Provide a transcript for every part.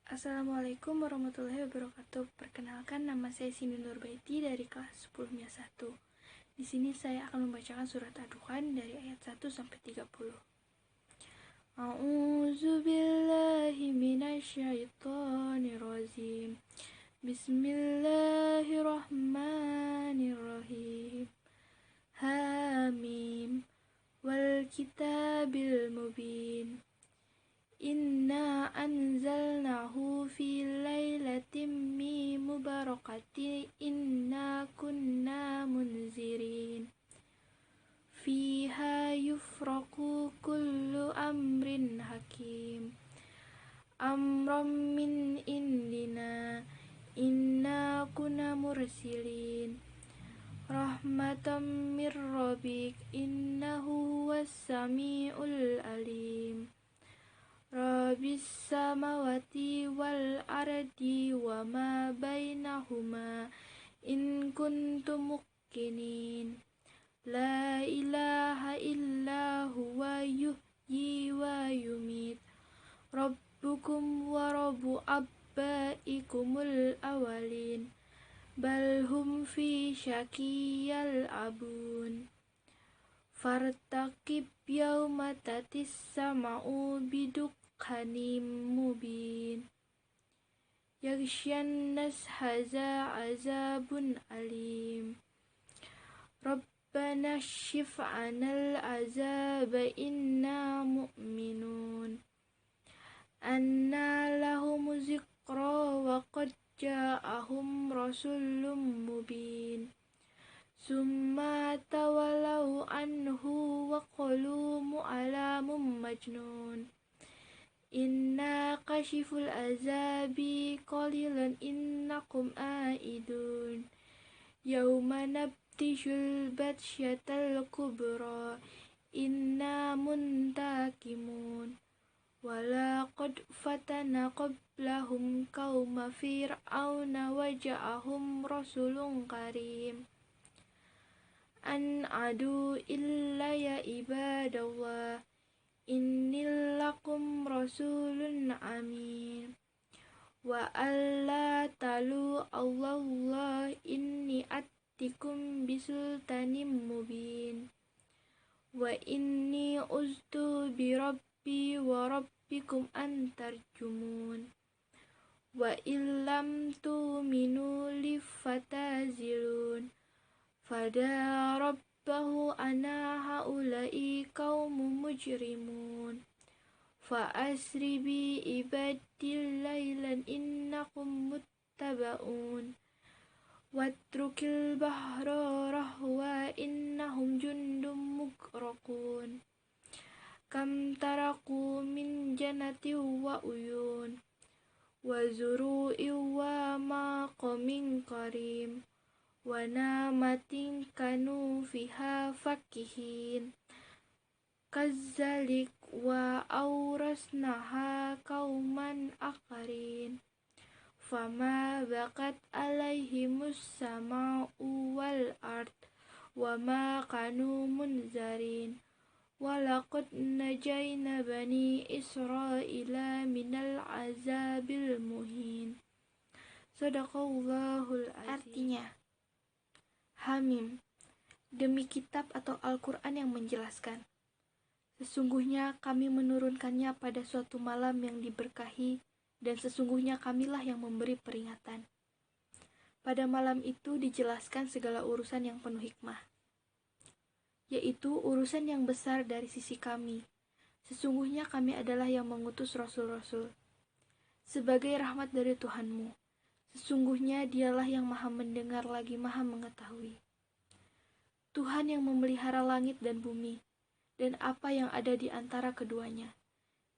Assalamualaikum warahmatullahi wabarakatuh. Perkenalkan, nama saya Cindy Nurbaiti dari kelas 10 MIA 1. Di sini saya akan membacakan surat Ad-Dukhan dari ayat 1 sampai 30. A'udzu billahi minasyaitonir rajim. Bismillahirrahmanirrahim. Hamim wal kitabil mubin. Inna anzalnahu fi lailatin mubarakatin inna kunna munzirin fiha yufraqu kullu amrin hakim amram min indina inna kunna mursilin rahmatam mir rabbik innahu huwas samiul alim Rabbis samawati wal ardi wa ma bainahuma in kuntum muqinin La ilaha illa huwa yuhyi wa yumit Rabbukum wa rabbu abbaikumul awalin Bal hum fi syakiyal abun Fartaqib yawma tatis sama'u biduk Hanim mubin Yaghsyan nas haza azabun alim Rabbana shif anal azaba inna mu'minun Anna lahum zikra wa qad ja'ahum rasulun mubin Summa tawalau anhu wa qalu mu'alamun majnun Inna kashiful azabi qalilan innakum aidun Yawma nabtishul batsyatal kubra Inna muntakimun Walaqad fatana qablahum qawma fir'auna waja'ahum rasulun karim An adu illa ya ibadallah Innil lakum rasulun amin Wa alla talu Allah inni attikum bisultanim mubin Wa inni uztu bi rabbi wa rabbikum antarjumun Wa illam tu'minu lifatazilun Fada rabbahu ana haula'i qaumun mujrimun Fa asri bi ibadil laylan innakum muttaba'un Watrukil bahra rahwa innahum jundum mugraqun Kam taraku min janati wa uyun Wa zuru'i wa maqamin karim Wa namatin kanu fiha fakihin Kazzalik wa aurasnaha kauman akarin Fama bakat alaihimus sama'u wal ard Wa ma kanu munzarin Walaqad najayna bani Israila minal azabil muhin Sadaqallahul azim. Artinya, Hamim, demi kitab atau Al-Quran yang menjelaskan. Sesungguhnya kami menurunkannya pada suatu malam yang diberkahi, dan sesungguhnya kamilah yang memberi peringatan. Pada malam itu dijelaskan segala urusan yang penuh hikmah, yaitu urusan yang besar dari sisi kami. Sesungguhnya kami adalah yang mengutus rasul-rasul, sebagai rahmat dari Tuhanmu. Sesungguhnya dialah yang maha mendengar lagi maha mengetahui. Tuhan yang memelihara langit dan bumi, dan apa yang ada di antara keduanya.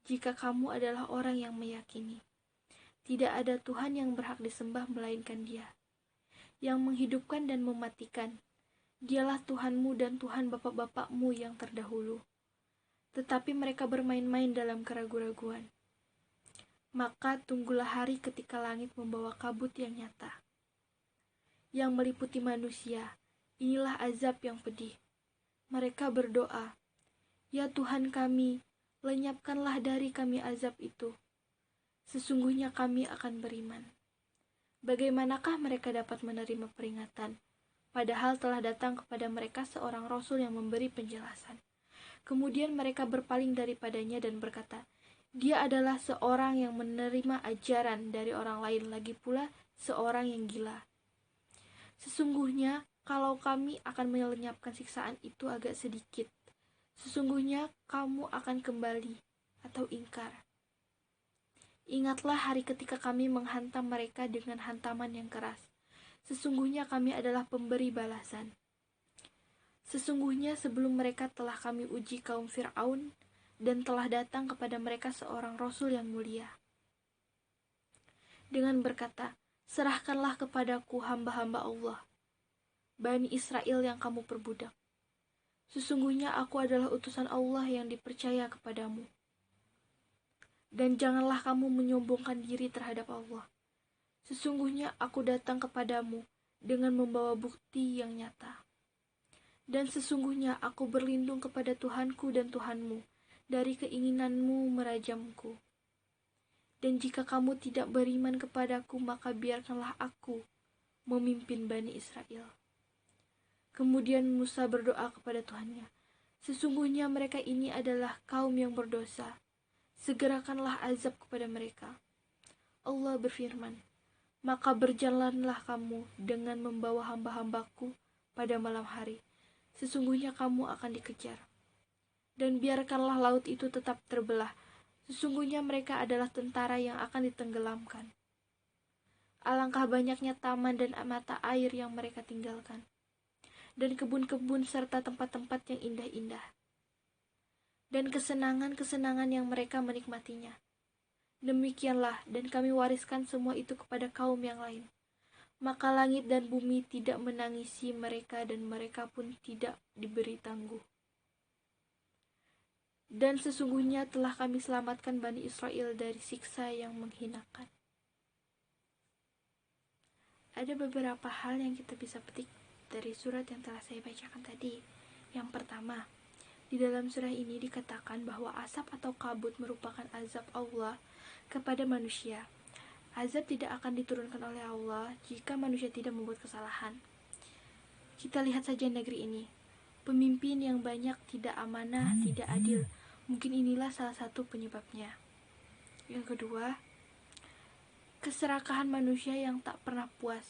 Jika kamu adalah orang yang meyakini, tidak ada Tuhan yang berhak disembah melainkan Dia, yang menghidupkan dan mematikan. Dialah Tuhanmu dan Tuhan bapak-bapakmu yang terdahulu. Tetapi mereka bermain-main dalam keraguan-raguan. Maka tunggulah hari ketika langit membawa kabut yang nyata, yang meliputi manusia. Inilah azab yang pedih. Mereka berdoa, "Ya Tuhan kami, lenyapkanlah dari kami azab itu." Sesungguhnya kami akan beriman. Bagaimanakah mereka dapat menerima peringatan, padahal telah datang kepada mereka seorang rasul yang memberi penjelasan. Kemudian mereka berpaling daripadanya dan berkata, dia adalah seorang yang menerima ajaran dari orang lain, lagi pula seorang yang gila. Sesungguhnya kalau kami akan melenyapkan siksaan itu agak sedikit, sesungguhnya kamu akan kembali atau ingkar. Ingatlah hari ketika kami menghantam mereka dengan hantaman yang keras. Sesungguhnya kami adalah pemberi balasan. Sesungguhnya sebelum mereka telah kami uji kaum Fir'aun, dan telah datang kepada mereka seorang Rasul yang mulia. Dengan berkata, serahkanlah kepadaku hamba-hamba Allah, Bani Israel yang kamu perbudak. Sesungguhnya aku adalah utusan Allah yang dipercaya kepadamu. Dan janganlah kamu menyombongkan diri terhadap Allah. Sesungguhnya aku datang kepadamu dengan membawa bukti yang nyata. Dan sesungguhnya aku berlindung kepada Tuhanku dan Tuhanmu dari keinginanmu merajamku. Dan jika kamu tidak beriman kepadaku, maka biarkanlah aku memimpin Bani Israel. Kemudian Musa berdoa kepada Tuhannya, sesungguhnya mereka ini adalah kaum yang berdosa. Segerakanlah azab kepada mereka. Allah berfirman, maka berjalanlah kamu dengan membawa hamba-hambaku pada malam hari. Sesungguhnya kamu akan dikejar. Dan biarkanlah laut itu tetap terbelah. Sesungguhnya mereka adalah tentara yang akan ditenggelamkan. Alangkah banyaknya taman dan mata air yang mereka tinggalkan. Dan kebun-kebun serta tempat-tempat yang indah-indah. Dan kesenangan-kesenangan yang mereka menikmatinya. Demikianlah, dan kami wariskan semua itu kepada kaum yang lain. Maka langit dan bumi tidak menangisi mereka, dan mereka pun tidak diberi tangguh. Dan sesungguhnya telah kami selamatkan Bani Israel dari siksa yang menghinakan. Ada beberapa hal yang kita bisa petik dari surat yang telah saya bacakan tadi. Yang pertama, di dalam surah ini dikatakan bahwa asap atau kabut merupakan azab Allah kepada manusia. Azab tidak akan diturunkan oleh Allah jika manusia tidak membuat kesalahan. Kita lihat saja negeri ini. Pemimpin yang banyak tidak amanah, tidak adil. Mungkin inilah salah satu penyebabnya. Yang kedua, keserakahan manusia yang tak pernah puas.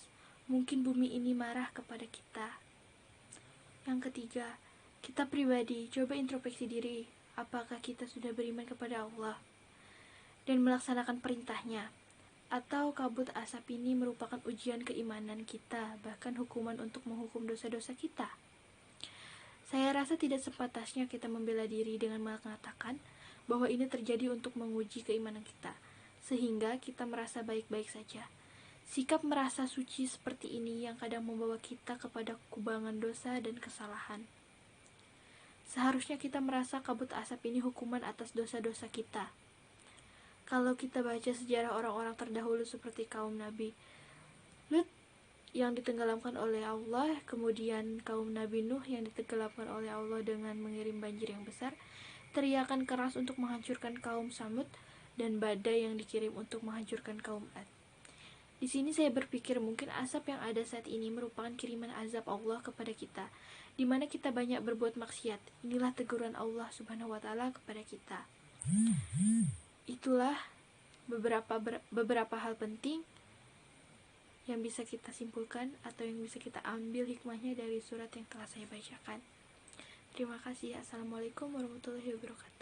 Mungkin bumi ini marah kepada kita. Yang ketiga, kita pribadi coba introspeksi diri. Apakah kita sudah beriman kepada Allah dan melaksanakan perintahnya? Atau kabut asap ini merupakan ujian keimanan kita, bahkan hukuman untuk menghukum dosa-dosa kita? Saya rasa tidak sepantasnya kita membela diri dengan mengatakan bahwa ini terjadi untuk menguji keimanan kita, sehingga kita merasa baik-baik saja. Sikap merasa suci seperti ini yang kadang membawa kita kepada kubangan dosa dan kesalahan. Seharusnya kita merasa kabut asap ini hukuman atas dosa-dosa kita. Kalau kita baca sejarah orang-orang terdahulu seperti kaum Nabi Lut yang ditenggelamkan oleh Allah, kemudian kaum Nabi Nuh yang ditenggelamkan oleh Allah dengan mengirim banjir yang besar, teriakan keras untuk menghancurkan kaum Samud, dan badai yang dikirim untuk menghancurkan kaum Ad. Di sini saya berpikir mungkin asap yang ada saat ini merupakan kiriman azab Allah kepada kita, di mana kita banyak berbuat maksiat. Inilah teguran Allah Subhanahu wa Ta'ala kepada kita. Itulah beberapa hal penting yang bisa kita simpulkan atau yang bisa kita ambil hikmahnya dari surat yang telah saya bacakan. Terima kasih. Assalamualaikum warahmatullahi wabarakatuh.